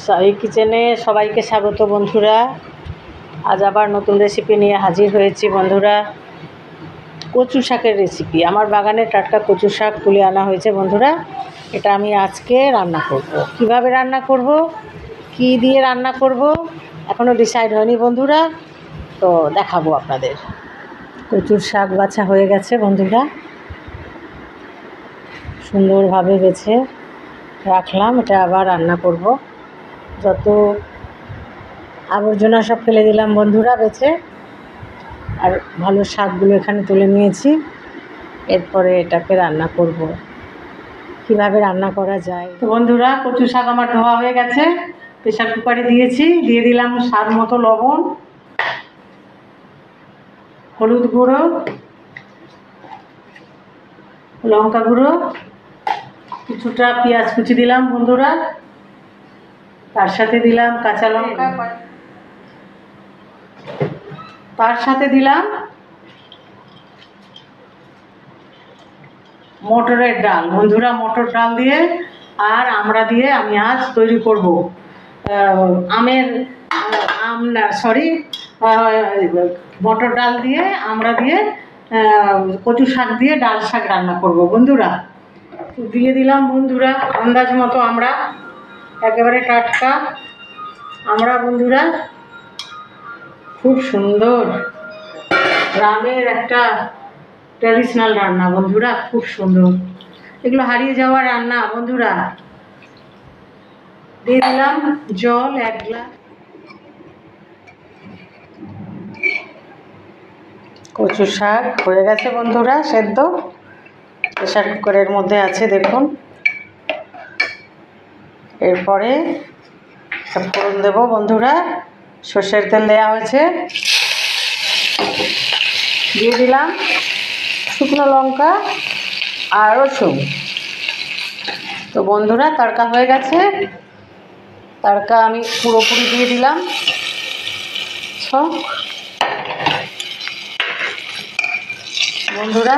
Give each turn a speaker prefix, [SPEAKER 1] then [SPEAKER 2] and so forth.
[SPEAKER 1] সাই কিচেনে সবাইকে স্বাগত বন্ধুরা। আজ আবার নতুন রেসিপি নিয়ে হাজির হয়েছি বন্ধুরা। কচু শাকের রেসিপি। আমার বাগানে টাটকা কচু শাক তুলে আনা হয়েছে বন্ধুরা। এটা আমি আজকে রান্না করব। কিভাবে রান্না করব, কি দিয়ে রান্না করব এখনও ডিসাইড হয়নি বন্ধুরা, তো দেখাবো আপনাদের। কচুর শাক বাছা হয়ে গেছে বন্ধুরা, সুন্দরভাবে বেছে রাখলাম। এটা আবার রান্না করব। যত আবর্জনা সব ফেলে দিলাম বন্ধুরা বেছে, আর ভালো শাকগুলো এখানে তুলে নিয়েছি। এরপরে এটাকে রান্না করব। কিভাবে রান্না করা যায় তো বন্ধুরা, কচু শাক আমার ধোয়া হয়ে গেছে। প্রেশার কুকারে দিয়েছি, দিয়ে দিলাম স্বাদ মতো লবণ, হলুদ গুঁড়ো, লঙ্কা গুঁড়ো, কিছুটা পেঁয়াজ কুচি দিলাম বন্ধুরা, তার সাথে দিলাম কাঁচা লঙ্কা, তার সাথে দিলাম মটরের ডাল বন্ধুরা। মটর ডাল দিয়ে আর আমড়া দিয়ে আমি আজ তৈরি করব মটর ডাল দিয়ে আমড়া দিয়ে কচু শাক দিয়ে ডাল শাক রান্না করব বন্ধুরা। দিয়ে দিলাম বন্ধুরা আন্দাজ মতো আমড়া, একেবারে টাটকা আমড়া বন্ধুরা, খুব সুন্দর গ্রামের একটা ট্র্যাডিশনাল রান্না বন্ধুরা, খুব সুন্দর। এগুলো হারিয়ে যাওয়া রান্না বন্ধুরা। দিয়ে দিলাম জল 1 গ্লাস। কচু শাক হয়ে গেছে বন্ধুরা সেদ্ধ, প্রেশার কুকারের মধ্যে আছে দেখুন। এরপরে ফোড়ন দেবো বন্ধুরা। সর্ষের তেল দেওয়া হয়েছে, দিয়ে দিলাম শুকনো লঙ্কা আর রসুন। তো বন্ধুরা তড়কা হয়ে গেছে, তড়কা আমি পুরোপুরি দিয়ে দিলাম সব বন্ধুরা।